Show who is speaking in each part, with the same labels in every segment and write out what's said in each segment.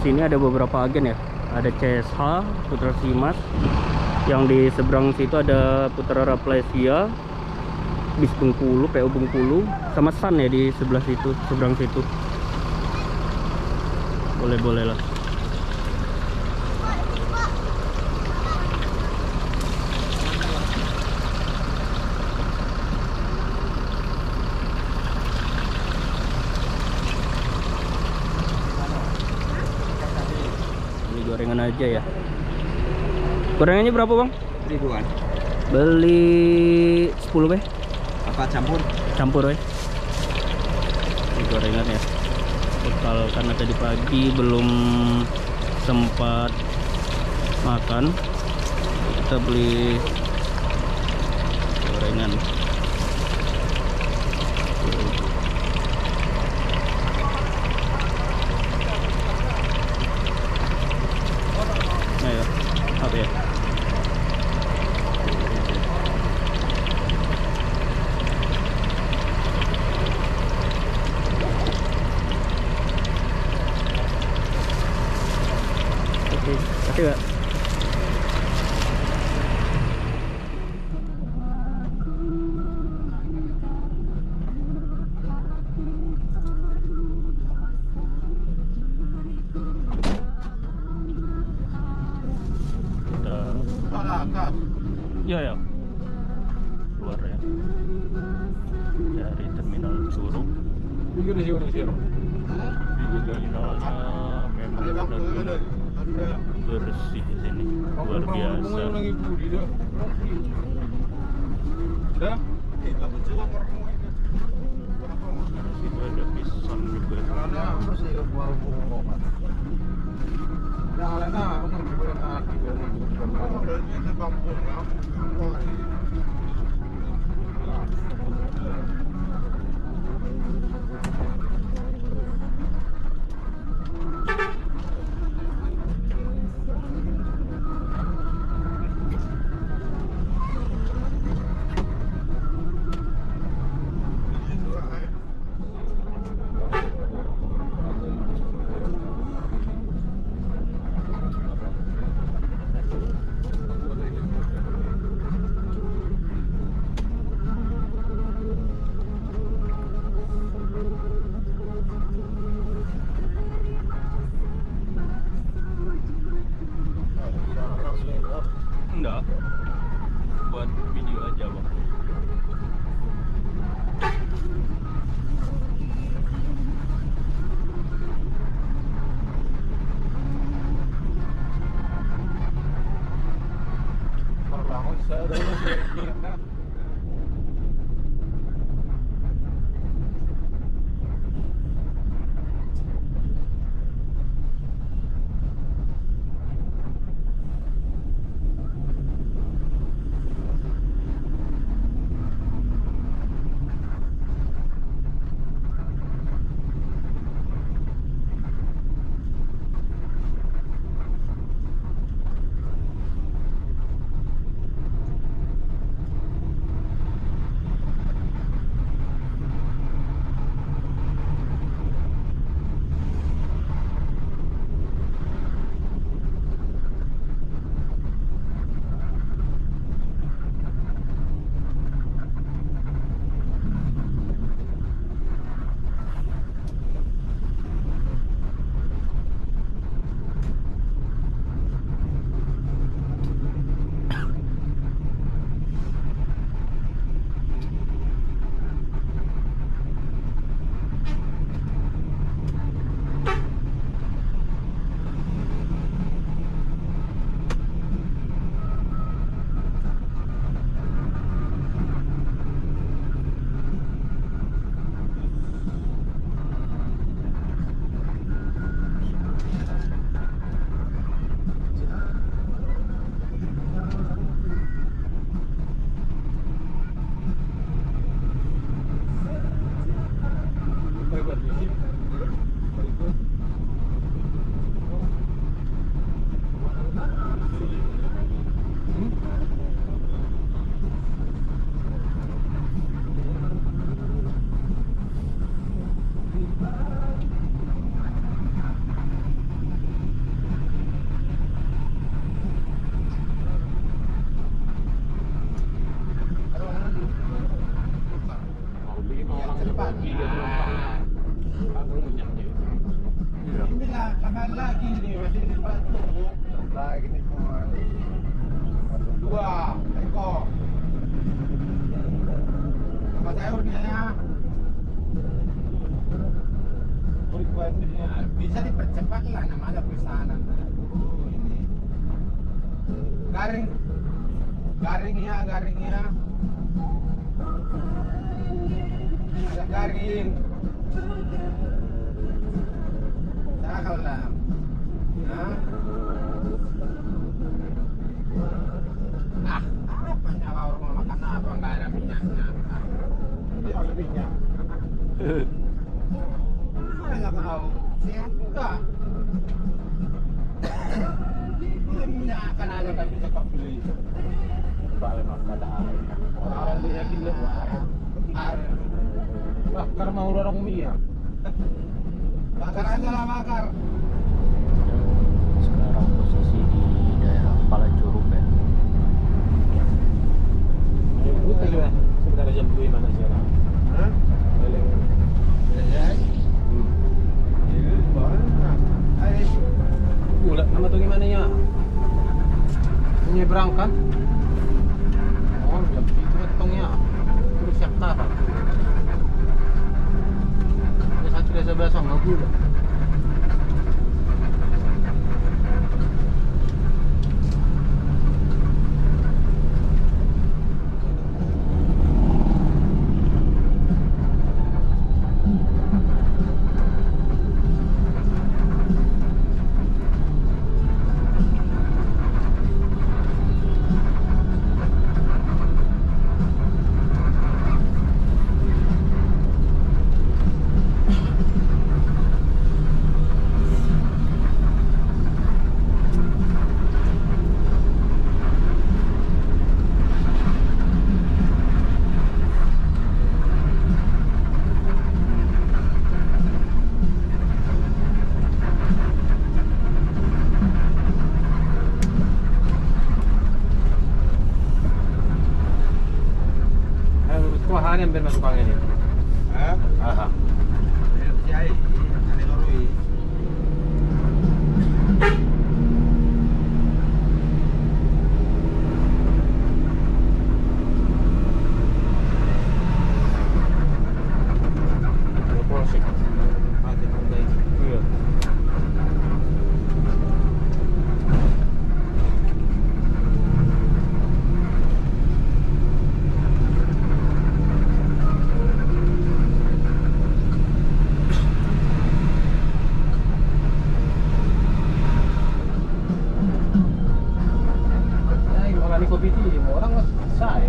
Speaker 1: sini ada beberapa agen ya. Ada CSH, Putra Simas. Yang di seberang situ ada Putra Rafflesia, Bis Bengkulu, PO Bengkulu, sama Sun ya di sebelah situ, seberang situ. Boleh-boleh lah. Ini gorengan aja ya. Gorengannya berapa bang?
Speaker 2: Ribuan.
Speaker 1: Beli 10 be.
Speaker 2: Apa campur?
Speaker 1: Campur we. Ini gorengan ya. Bekal karena tadi pagi belum sempat makan, kita beli gorengan. Ayo, apa ya? Oke, kasih Kak. Ya ya, keluar ya dari terminal Curug. Terminalnya memang benar-benar bersih di sini, luar biasa. Di situ ada pisang juga. Enggak, buat video aja bang.
Speaker 2: lagi dia penumpang. Aku punya dia. Ini lah, kapan lagi nih masih di Batu. Lagi nih semua. Dua, ekor. Sama sayurnya ya. Bisa dipercepat lah namanya pesanan. Ini garingnya ada garing. Cakal lah. Apa nyawa orang mau makan apa nggak ada minyaknya? Dia ada minyak. Nggak tahu, sehat enggak? Minyak akan ada tapi bisa kau beli. Balik nggak ada air. Orang beli lagi lah. Bakar mau orang minyak. Bakar aja lah bakar.
Speaker 1: Sekarang posisi di daerah Palacurug ya.
Speaker 2: Sebentar jam 2 mana sekarang? Hah? Bulat nama tuh gimana ya? Menyeberangkan? Oh, jam itu ketongnya. Terus siap apa? Ya satu desa belas sama gula. Yang bermasuk angin itu. Aha. Kopi itu orang saya.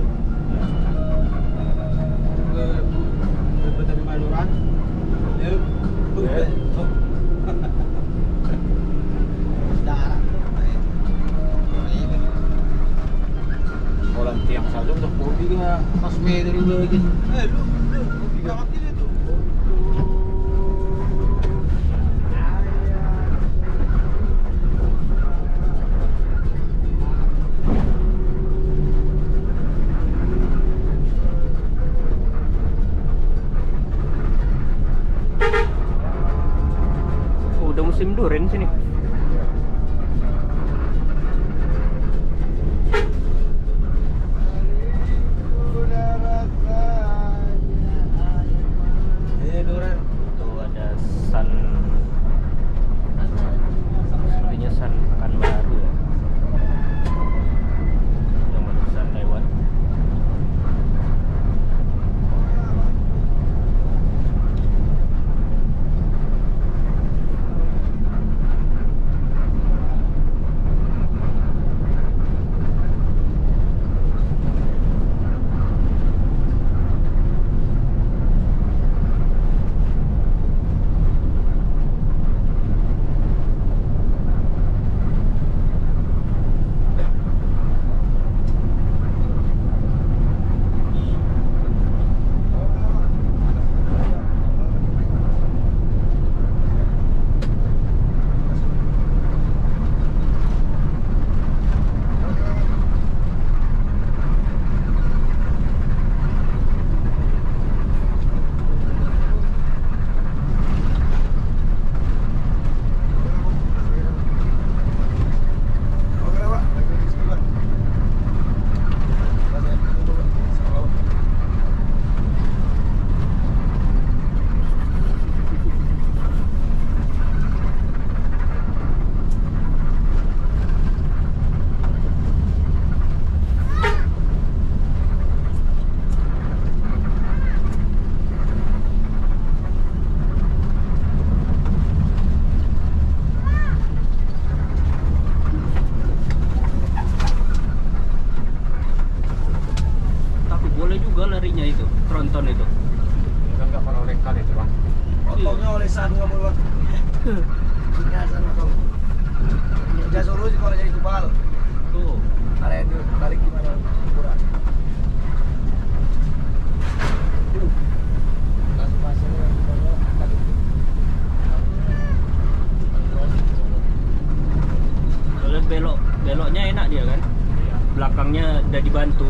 Speaker 2: Betul maluran. Orang tiang saja untuk kopi ya pas dari lagi. Lu kopi kawan ini tuh.
Speaker 1: Udah musim durian sini. Tuh ada Sun, sepertinya Sun Pekanbaru ya. Yang barusan lewat. belakangnya udah dibantu.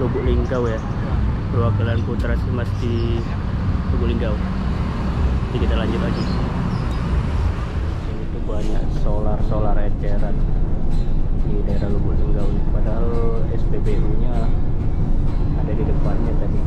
Speaker 1: Lubuk Linggau ya, perwakilan Putra Simas di Lubuk Linggau. Jadi kita lanjut lagi. Ini tuh banyak solar eceran di daerah Lubuk Linggau, padahal SPBU-nya ada di depannya tadi.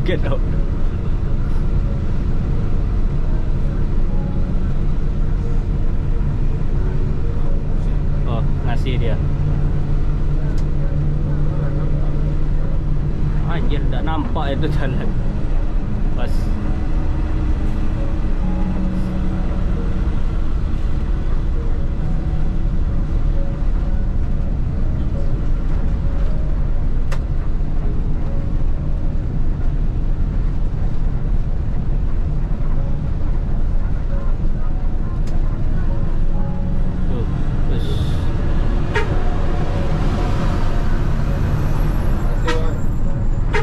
Speaker 1: kaget dong. Oh, ngasih dia. Anjir, tidak nampak itu jalan. Pas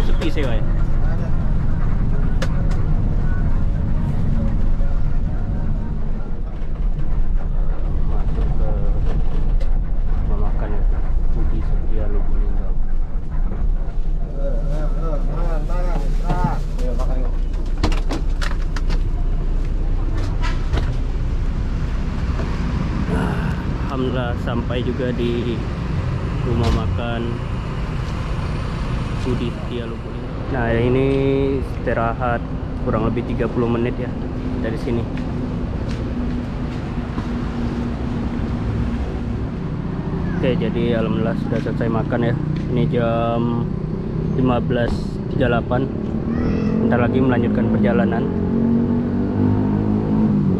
Speaker 1: sepi sih, Pak. Masuk ke rumah makan ya, Budi Setia Lubuk Linggau.
Speaker 2: Makan. Ayo makan yuk.
Speaker 1: Alhamdulillah sampai juga di rumah makan Budi Setia Lubuk Linggau. Nah, ini istirahat kurang lebih 30 menit ya dari sini. Oke, jadi alhamdulillah sudah selesai makan ya. Ini jam 15.38. Bentar lagi melanjutkan perjalanan.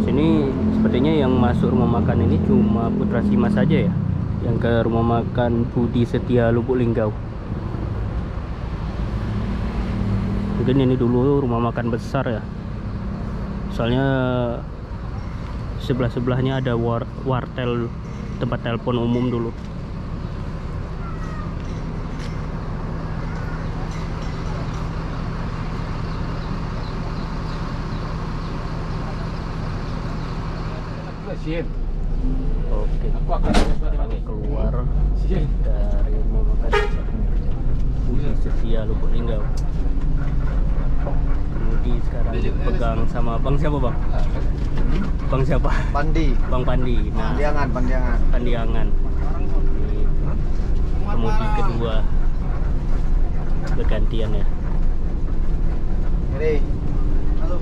Speaker 1: Sini sepertinya yang masuk rumah makan ini cuma Putra Simas saja ya, yang ke rumah makan Budi Setia Lubuk Linggau. Mungkin ini dulu rumah makan besar ya, soalnya sebelah-sebelahnya ada wartel, tempat telepon umum dulu. Oke, keluar dari rumah makan Budi Setia Lubuk Linggau. Budi sekarang pegang sama Bang siapa, Bang? Bang siapa?
Speaker 2: Pandi.
Speaker 1: Bang Pandi. Nah,
Speaker 2: Pandiangan.
Speaker 1: Pandiangan. Ini kemudi kedua bergantian ya.
Speaker 2: Jadi, halo.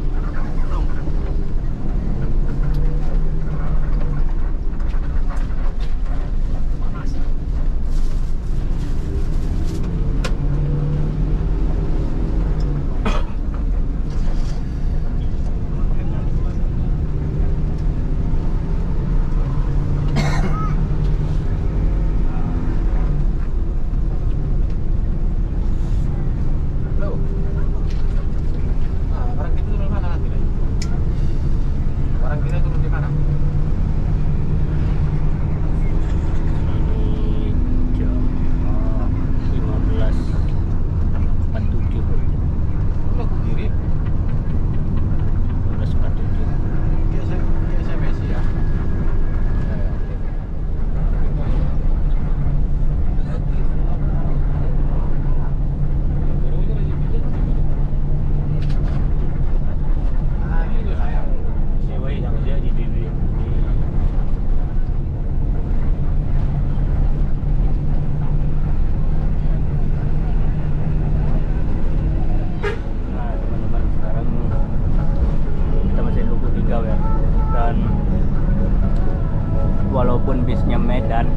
Speaker 1: Walaupun bisnya Medan,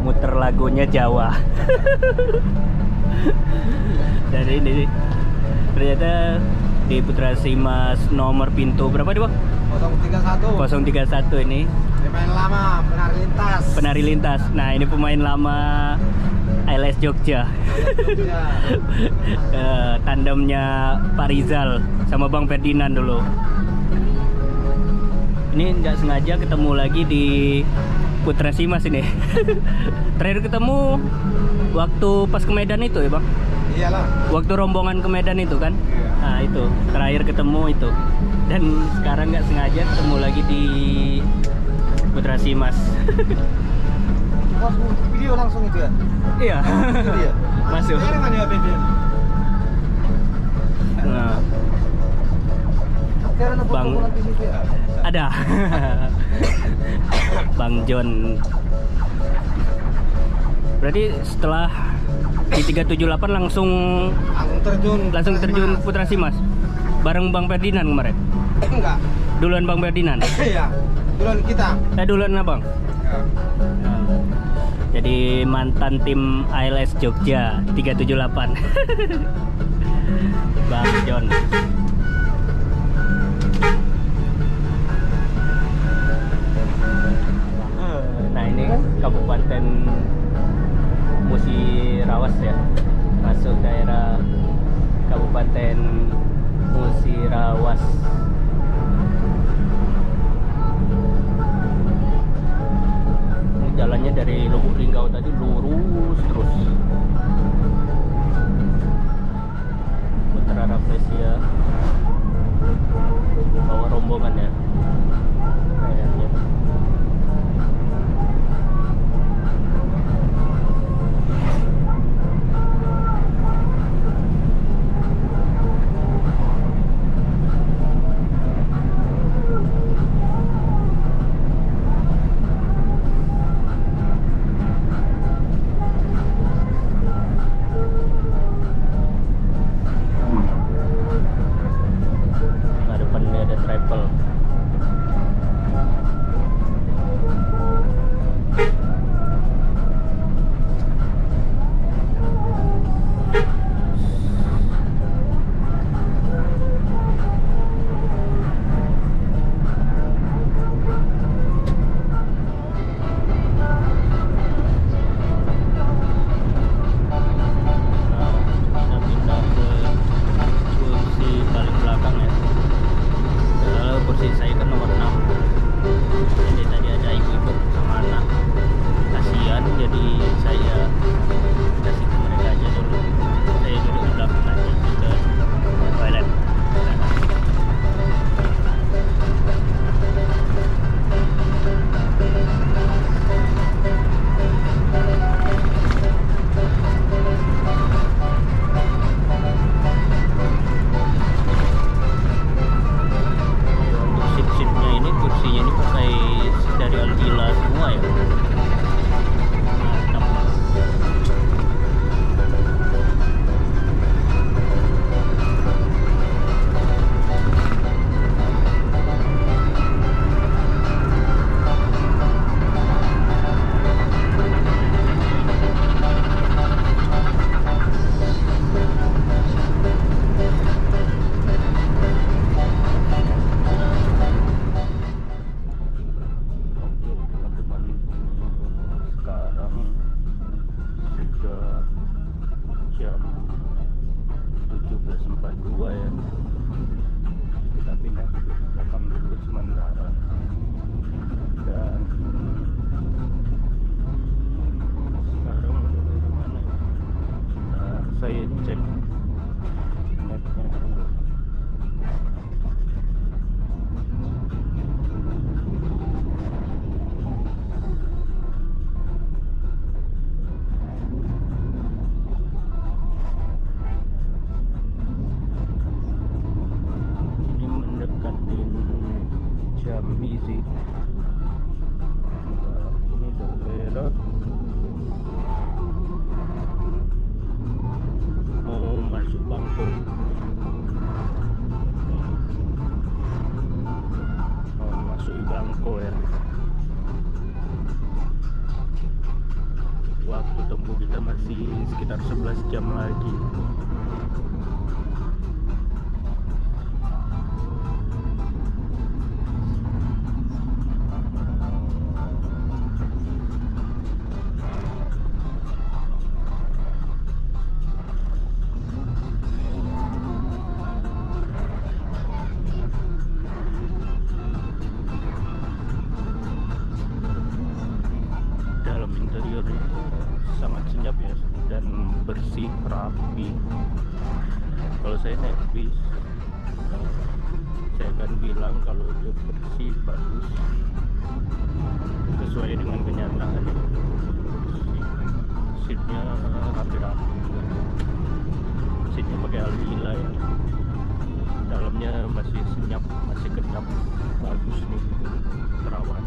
Speaker 1: muter lagunya Jawa. Dan ini ternyata di Putra Simas nomor pintu berapa nih, Bang?
Speaker 2: 031.
Speaker 1: 031 ini
Speaker 2: Pemain lama, penari lintas.
Speaker 1: penari lintas. Nah, ini pemain lama ALS Jogja. Tandemnya Pak Rizal sama Bang Ferdinand dulu. Ini nggak sengaja ketemu lagi di Putra Simas ini. Terakhir ketemu waktu pas ke Medan itu ya, Bang?
Speaker 2: Iyalah.
Speaker 1: Waktu rombongan ke Medan itu kan?
Speaker 2: Iya.
Speaker 1: Nah, itu terakhir ketemu itu. Dan sekarang nggak sengaja ketemu lagi di Putra Simas.
Speaker 2: Langsung video langsung itu ya?
Speaker 1: Iya.
Speaker 2: Iya.
Speaker 1: Masuk.
Speaker 2: Mana ya video?
Speaker 1: Nah, Bang, ada. Bang John. Berarti setelah Di 378 langsung terjun Putra Simas. Bareng Bang Ferdinand kemarin.
Speaker 2: Enggak.
Speaker 1: Duluan Bang Ferdinand.
Speaker 2: Iya. Duluan kita.
Speaker 1: Duluan Abang.
Speaker 2: Ya.
Speaker 1: Jadi mantan tim ALS Jogja 378. Bang John. Nah ini Kabupaten Musirawas ya, masuk daerah Kabupaten Musirawas. Jalannya dari Lubuk Linggau tadi lurus terus. Putra Rafflesia bawa rombongan ya. Kayaknya. Sekitar 11 jam lagi. Dalam interior sangat senyap ya, dan bersih, rapi. Kalau saya naik bis, saya akan bilang kalau dia bersih, bagus, sesuai dengan kenyataan. Seatnya rapi-rapi, seatnya pakai Alhamdulillah ya. Dalamnya masih senyap, masih kenyap, bagus nih, terawat.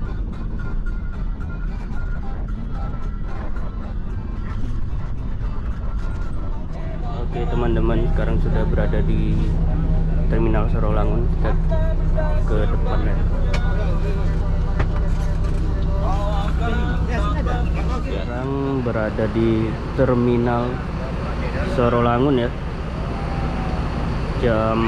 Speaker 1: Oke teman-teman, sekarang sudah berada di Terminal Sorolangun. Kita ke depan ya. Sekarang berada di Terminal Sorolangun ya. Jam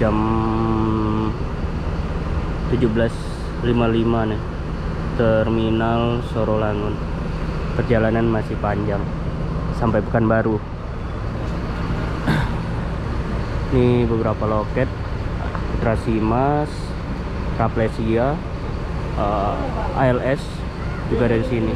Speaker 1: jam 17.55 nih. Terminal Sorolangun. Perjalanan masih panjang sampai Pekanbaru. Ini beberapa loket Putra Simas, Raplesia, ALS juga dari sini.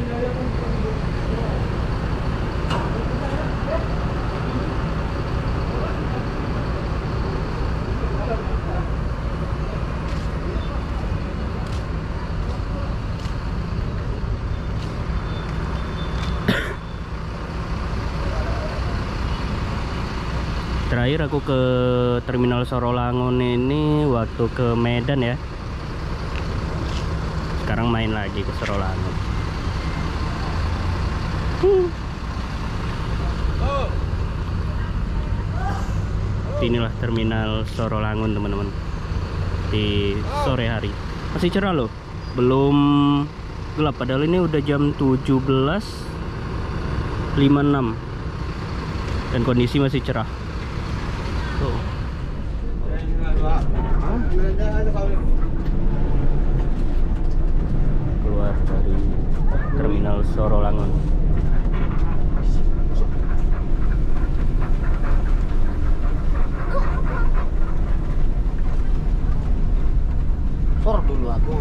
Speaker 1: Terakhir aku ke Terminal Sorolangun ini waktu ke Medan ya. Sekarang main lagi ke Sorolangun. Inilah Terminal Sorolangun teman-teman. Di sore hari masih cerah loh, belum gelap, padahal ini udah jam 17.56 dan kondisi masih cerah. Tuh. Keluar dari Terminal Sorolangun.
Speaker 2: Sor dulu aku.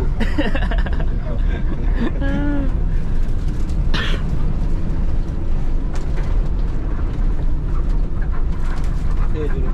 Speaker 2: Dulu